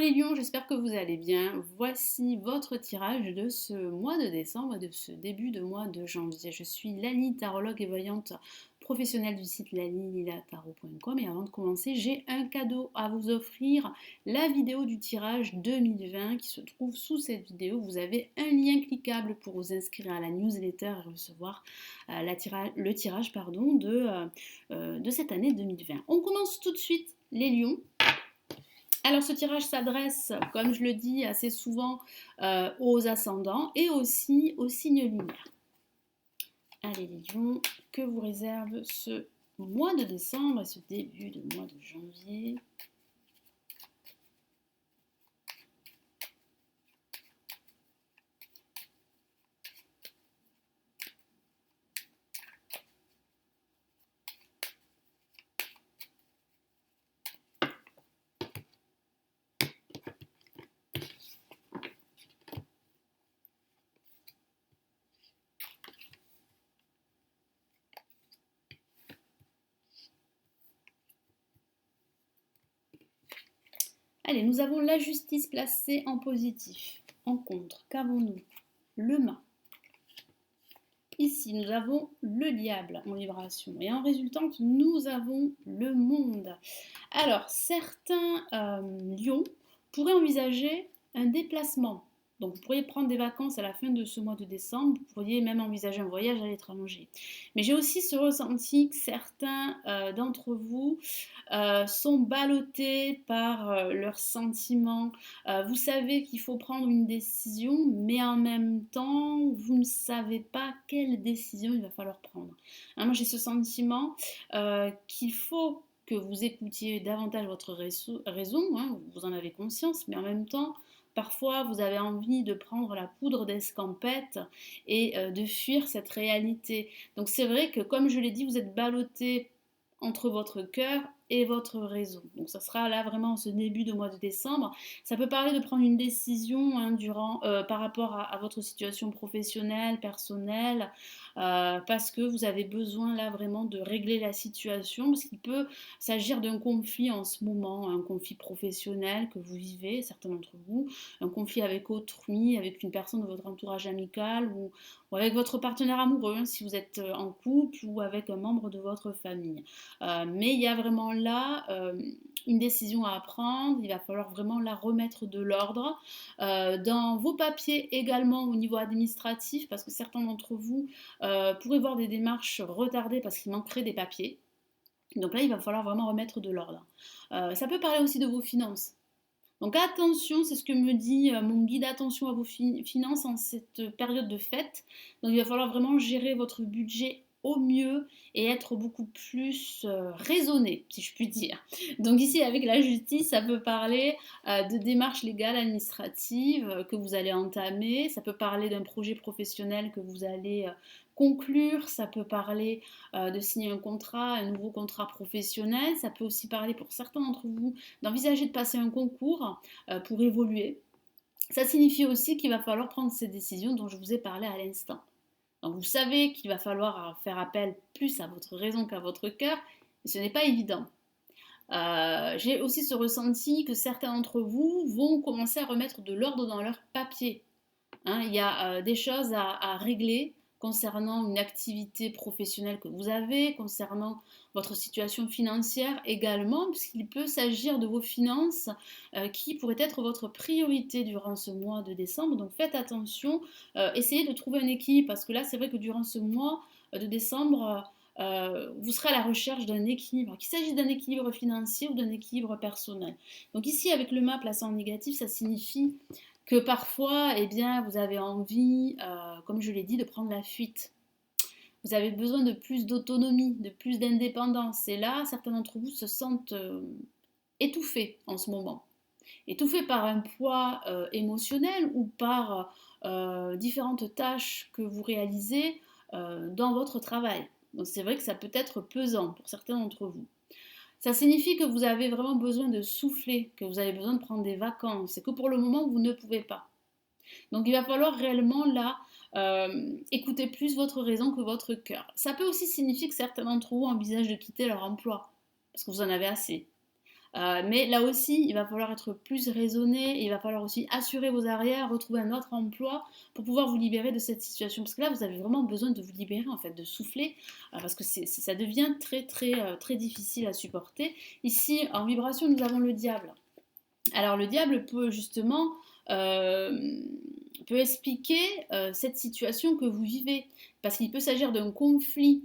les lions, j'espère que vous allez bien. Voici votre tirage de ce mois de décembre, de ce début de mois de janvier. Je suis Lali, tarologue et voyante professionnelle du site lalililatarot.com et avant de commencer, j'ai un cadeau à vous offrir, la vidéo du tirage 2020 qui se trouve sous cette vidéo. Vous avez un lien cliquable pour vous inscrire à la newsletter et recevoir le tirage de cette année 2020. On commence tout de suite les lions. Alors ce tirage s'adresse, comme je le dis assez souvent, aux ascendants et aussi aux signes lunaires. Allez les lions, que vous réserve ce mois de décembre et ce début de mois de janvier? Allez, nous avons la justice placée en positif. En contre, qu'avons-nous? Le mât. Ici, nous avons le diable en vibration. Et en résultante, nous avons le monde. Alors, certains lions pourraient envisager un déplacement. Donc, vous pourriez prendre des vacances à la fin de ce mois de décembre. Vous pourriez même envisager un voyage à l'étranger. Mais j'ai aussi ce ressenti que certains d'entre vous sont ballottés par leurs sentiments. Vous savez qu'il faut prendre une décision, mais en même temps, vous ne savez pas quelle décision il va falloir prendre. Hein, moi, j'ai ce sentiment qu'il faut que vous écoutiez davantage votre raison, hein, vous en avez conscience, mais en même temps, parfois vous avez envie de prendre la poudre d'escampette et de fuir cette réalité. Donc c'est vrai que, comme je l'ai dit, vous êtes ballotté entre votre cœur et votre raison. Donc ça sera là vraiment ce début de mois de décembre. Ça peut parler de prendre une décision hein, par rapport à votre situation professionnelle, personnelle, parce que vous avez besoin là vraiment de régler la situation, parce qu'il peut s'agir d'un conflit en ce moment, un conflit professionnel que vous vivez, certains d'entre vous, un conflit avec autrui, avec une personne de votre entourage amical ou avec votre partenaire amoureux, hein, si vous êtes en couple, ou avec un membre de votre famille. Mais il y a vraiment là une décision à prendre, il va falloir vraiment la remettre de l'ordre. Dans vos papiers également au niveau administratif, parce que certains d'entre vous pourraient voir des démarches retardées parce qu'il manquerait des papiers. Donc là, il va falloir vraiment remettre de l'ordre. Ça peut parler aussi de vos finances. Donc attention, c'est ce que me dit mon guide, attention à vos finances en cette période de fête. Donc il va falloir vraiment gérer votre budget au mieux et être beaucoup plus raisonné, si je puis dire. Donc ici, avec la justice, ça peut parler de démarches légales, administratives que vous allez entamer. Ça peut parler d'un projet professionnel que vous allez conclure. Ça peut parler de signer un contrat, un nouveau contrat professionnel. Ça peut aussi parler pour certains d'entre vous d'envisager de passer un concours pour évoluer. Ça signifie aussi qu'il va falloir prendre ces décisions dont je vous ai parlé à l'instant. Donc vous savez qu'il va falloir faire appel plus à votre raison qu'à votre cœur, mais ce n'est pas évident. J'ai aussi ce ressenti que certains d'entre vous vont commencer à remettre de l'ordre dans leurs papiers. Hein, il y a des choses à régler concernant une activité professionnelle que vous avez, concernant votre situation financière également, puisqu'il peut s'agir de vos finances qui pourraient être votre priorité durant ce mois de décembre. Donc faites attention, essayez de trouver un équilibre, parce que là c'est vrai que durant ce mois de décembre, vous serez à la recherche d'un équilibre, qu'il s'agisse d'un équilibre financier ou d'un équilibre personnel. Donc ici avec le mât placé en négatif, ça signifie que parfois, eh bien, vous avez envie, comme je l'ai dit, de prendre la fuite. Vous avez besoin de plus d'autonomie, de plus d'indépendance. Et là, certains d'entre vous se sentent étouffés en ce moment. Étouffés par un poids émotionnel ou par différentes tâches que vous réalisez dans votre travail. Donc c'est vrai que ça peut être pesant pour certains d'entre vous. Ça signifie que vous avez vraiment besoin de souffler, que vous avez besoin de prendre des vacances et que pour le moment, vous ne pouvez pas. Donc il va falloir réellement là écouter plus votre raison que votre cœur. Ça peut aussi signifier que certains d'entre vous envisagent de quitter leur emploi parce que vous en avez assez. Mais là aussi, il va falloir être plus raisonné, et il va falloir aussi assurer vos arrières, retrouver un autre emploi pour pouvoir vous libérer de cette situation. Parce que là, vous avez vraiment besoin de vous libérer, en fait, de souffler, parce que ça devient très difficile à supporter. Ici, en vibration, nous avons le diable. Alors le diable peut justement peut expliquer cette situation que vous vivez, parce qu'il peut s'agir d'un conflit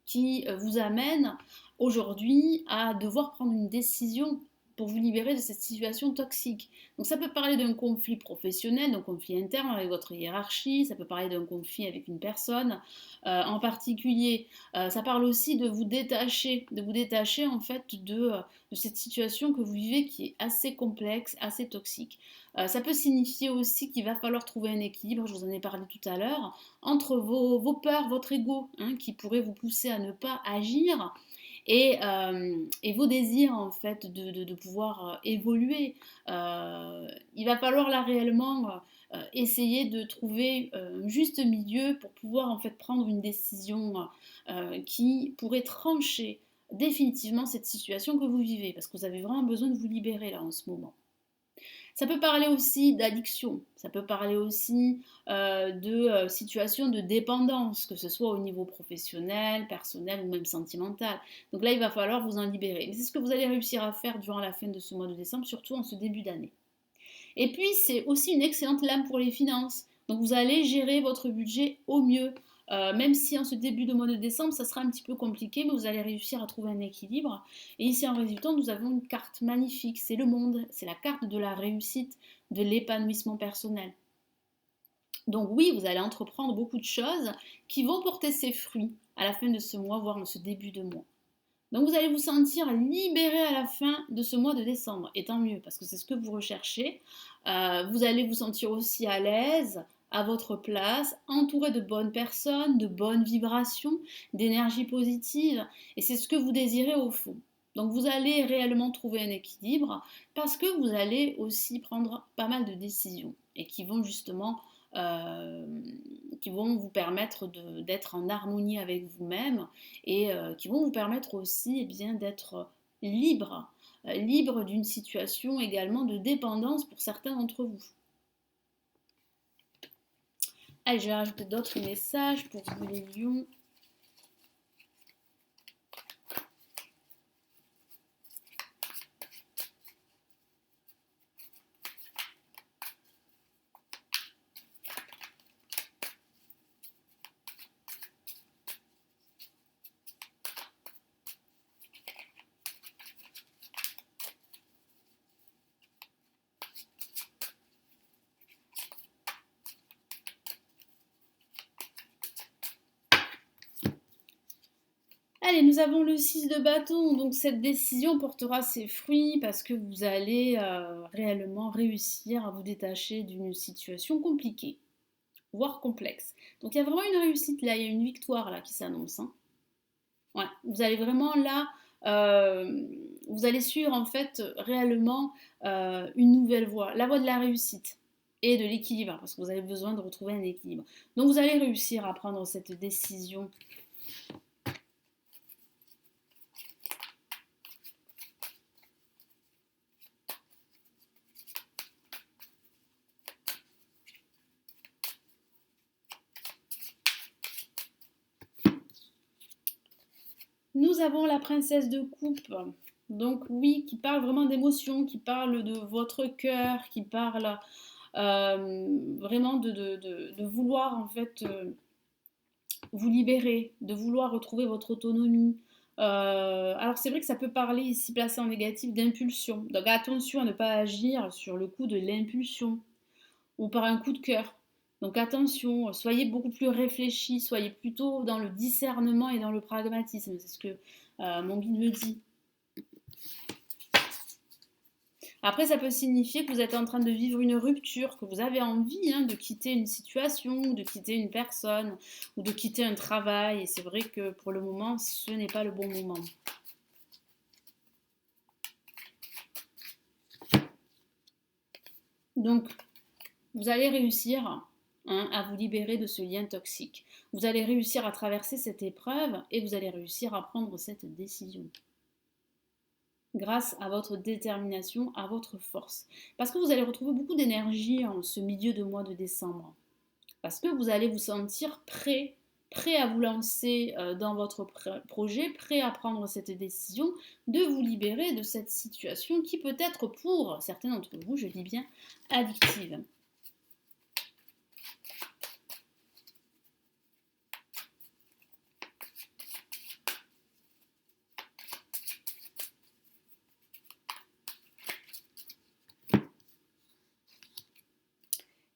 qui vous amène aujourd'hui à devoir prendre une décision pour vous libérer de cette situation toxique. Donc ça peut parler d'un conflit professionnel, d'un conflit interne avec votre hiérarchie, ça peut parler d'un conflit avec une personne en particulier. Ça parle aussi de vous détacher en fait de cette situation que vous vivez qui est assez complexe, assez toxique. Ça peut signifier aussi qu'il va falloir trouver un équilibre, je vous en ai parlé tout à l'heure, entre vos peurs, votre ego, hein, qui pourrait vous pousser à ne pas agir, et vos désirs en fait de pouvoir évoluer. Il va falloir là réellement essayer de trouver un juste milieu pour pouvoir en fait prendre une décision qui pourrait trancher définitivement cette situation que vous vivez, parce que vous avez vraiment besoin de vous libérer là en ce moment. Ça peut parler aussi d'addiction, ça peut parler aussi de situations de dépendance, que ce soit au niveau professionnel, personnel ou même sentimental. Donc là, il va falloir vous en libérer. Mais c'est ce que vous allez réussir à faire durant la fin de ce mois de décembre, surtout en ce début d'année. Et puis, c'est aussi une excellente lame pour les finances. Donc, vous allez gérer votre budget au mieux. Même si en ce début de mois de décembre, ça sera un petit peu compliqué, mais vous allez réussir à trouver un équilibre. Et ici, en résultant, nous avons une carte magnifique. C'est le monde. C'est la carte de la réussite, de l'épanouissement personnel. Donc oui, vous allez entreprendre beaucoup de choses qui vont porter ses fruits à la fin de ce mois, voire en ce début de mois. Donc vous allez vous sentir libéré à la fin de ce mois de décembre, et tant mieux, parce que c'est ce que vous recherchez. Vous allez vous sentir aussi à l'aise, à votre place, entouré de bonnes personnes, de bonnes vibrations, d'énergie positive, et c'est ce que vous désirez au fond. Donc vous allez réellement trouver un équilibre, parce que vous allez aussi prendre pas mal de décisions, et qui vont justement euh, qui vont vous permettre d'être en harmonie avec vous-même, et qui vont vous permettre aussi d'être libre, libre d'une situation également de dépendance pour certains d'entre vous. Allez, je vais rajouter d'autres messages pour vous les lions. Allez, nous avons le 6 de bâton, donc cette décision portera ses fruits parce que vous allez réellement réussir à vous détacher d'une situation compliquée, voire complexe. Donc il y a vraiment une réussite là, il y a une victoire là qui s'annonce, hein. Ouais, vous allez vraiment là, vous allez suivre en fait réellement une nouvelle voie, la voie de la réussite et de l'équilibre, parce que vous avez besoin de retrouver un équilibre. Donc vous allez réussir à prendre cette décision. Nous avons la princesse de coupe. Donc oui, qui parle vraiment d'émotion, qui parle de votre cœur, qui parle vraiment de vouloir en fait vous libérer, de vouloir retrouver votre autonomie. Alors c'est vrai que ça peut parler ici placé en négatif d'impulsion. Donc attention à ne pas agir sur le coup de l'impulsion ou par un coup de cœur. Donc attention, soyez beaucoup plus réfléchi, soyez plutôt dans le discernement et dans le pragmatisme. C'est ce que mon guide me dit. Après, ça peut signifier que vous êtes en train de vivre une rupture, que vous avez envie de quitter une situation, de quitter une personne, ou de quitter un travail. Et c'est vrai que pour le moment, ce n'est pas le bon moment. Donc, vous allez réussir à vous libérer de ce lien toxique. Vous allez réussir à traverser cette épreuve et vous allez réussir à prendre cette décision. grâce à votre détermination, à votre force. Parce que vous allez retrouver beaucoup d'énergie en ce milieu de mois de décembre. Parce que vous allez vous sentir prêt à vous lancer dans votre projet, prêt à prendre cette décision de vous libérer de cette situation qui peut être pour certains d'entre vous, je dis bien, addictive.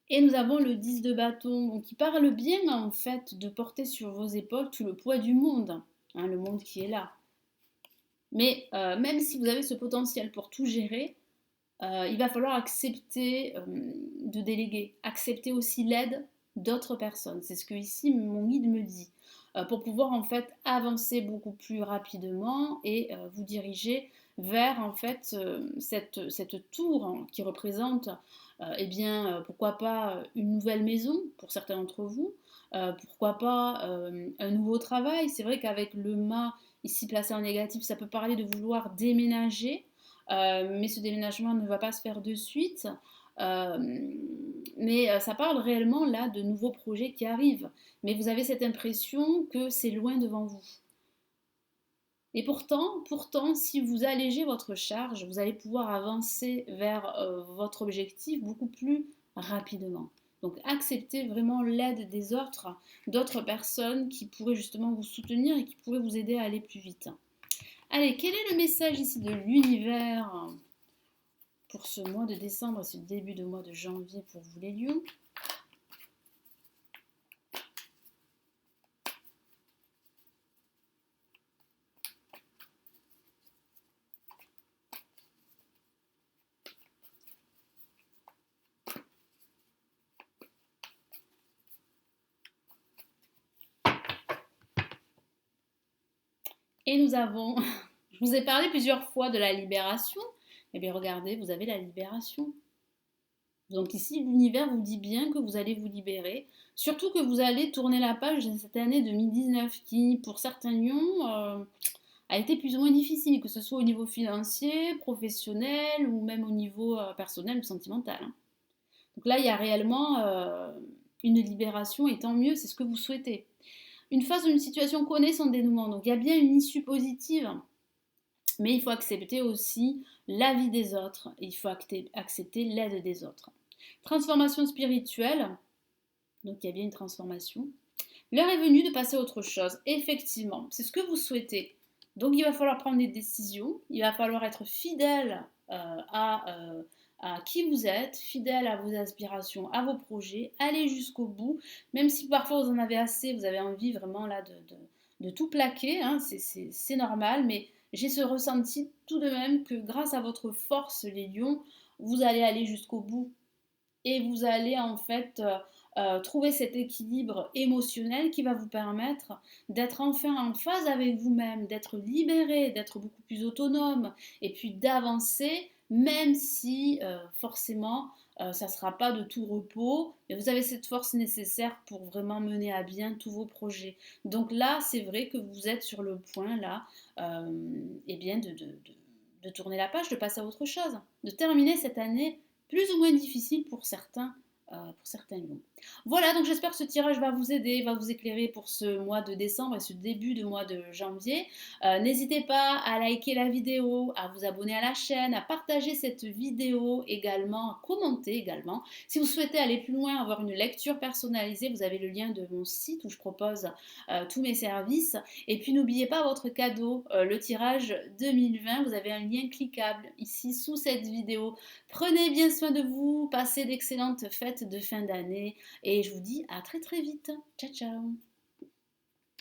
Et nous avons le 10 de bâton, donc qui parle bien en fait de porter sur vos épaules tout le poids du monde, hein, le monde qui est là. Mais même si vous avez ce potentiel pour tout gérer, il va falloir accepter de déléguer, accepter aussi l'aide d'autres personnes. C'est ce que ici mon guide me dit. Pour pouvoir en fait avancer beaucoup plus rapidement et vous diriger vers en fait cette tour hein, qui représente eh bien pourquoi pas une nouvelle maison pour certains d'entre vous, pourquoi pas un nouveau travail. C'est vrai qu'avec le mât ici placé en négatif, ça peut parler de vouloir déménager. Mais ce déménagement ne va pas se faire de suite. Euh, mais ça parle réellement là de nouveaux projets qui arrivent. Mais vous avez cette impression que c'est loin devant vous. Et pourtant, si vous allégez votre charge, vous allez pouvoir avancer vers votre objectif beaucoup plus rapidement. Donc acceptez vraiment l'aide des autres, d'autres personnes qui pourraient justement vous soutenir et qui pourraient vous aider à aller plus vite. Allez, quel est le message ici de l'univers pour ce mois de décembre et ce début de mois de janvier pour vous les lions? Et nous avons, je vous ai parlé plusieurs fois de la libération. Eh bien regardez, vous avez la libération. Donc ici, l'univers vous dit bien que vous allez vous libérer. Surtout que vous allez tourner la page de cette année 2019 qui, pour certains lions, a été plus ou moins difficile, que ce soit au niveau financier, professionnel ou même au niveau personnel ou sentimental. Hein. Donc là, il y a réellement une libération et tant mieux, c'est ce que vous souhaitez. Une phase où une situation connaît son dénouement, donc il y a bien une issue positive, mais il faut accepter aussi l'avis des autres, il faut accepter l'aide des autres. Transformation spirituelle, donc il y a bien une transformation. L'heure est venue de passer à autre chose, effectivement, c'est ce que vous souhaitez. Donc il va falloir prendre des décisions, il va falloir être fidèle à qui vous êtes, fidèle à vos aspirations, à vos projets, aller jusqu'au bout, même si parfois vous en avez assez, vous avez envie vraiment là de tout plaquer, hein, c'est normal, mais j'ai ce ressenti tout de même que grâce à votre force, les lions, vous allez aller jusqu'au bout et vous allez en fait trouver cet équilibre émotionnel qui va vous permettre d'être enfin en phase avec vous-même, d'être libéré, d'être beaucoup plus autonome et puis d'avancer même si forcément ça ne sera pas de tout repos, mais vous avez cette force nécessaire pour vraiment mener à bien tous vos projets. Donc là, c'est vrai que vous êtes sur le point là eh bien de tourner la page, de passer à autre chose, de terminer cette année plus ou moins difficile pour certains lions. Voilà, donc j'espère que ce tirage va vous aider, va vous éclairer pour ce mois de décembre et ce début de mois de janvier. N'hésitez pas à liker la vidéo, à vous abonner à la chaîne, à partager cette vidéo également, à commenter également. Si vous souhaitez aller plus loin, avoir une lecture personnalisée, vous avez le lien de mon site où je propose tous mes services. Et puis n'oubliez pas votre cadeau, le tirage 2020, vous avez un lien cliquable ici sous cette vidéo. Prenez bien soin de vous, passez d'excellentes fêtes de fin d'année et je vous dis à très très vite. Ciao ciao.